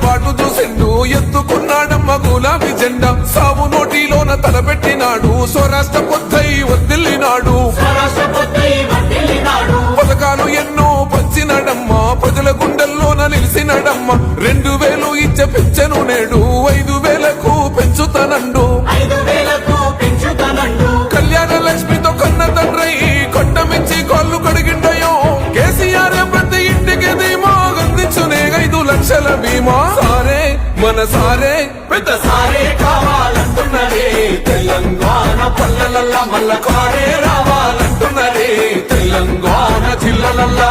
బాటు చూసిండు ఎత్తుకున్నాడమ్మ గులాబీ జెండా సావు నోటిలోన తలపెట్టినాడు స్వరాష్ట్ర పొద్దై వర్దిల్లినాడు పథకాలు ఎన్నో పంచినాడమ్మా ప్రజల గుండెల్లోన నిలిచినాడమ్మ 2000 ఇచ్చే పెంచెను నేడు 5000కు పెంచుతానండు కళ్యాణ లక్ష్మితో కన్న తండ్రి కొట్టమించి కాళ్ళు కడిగిండయో కేసీఆర్ ప్రతి ఇంటికి ధీమా అందించునే 5 లక్షల బీమా సారే మన సారే పెద్ద సారే కావాలంటున్నదే తెలంగాణ పల్లెలల్లా మల్ల కారే రావాలంటున్నదే తెలంగాణ జిల్లలల్లా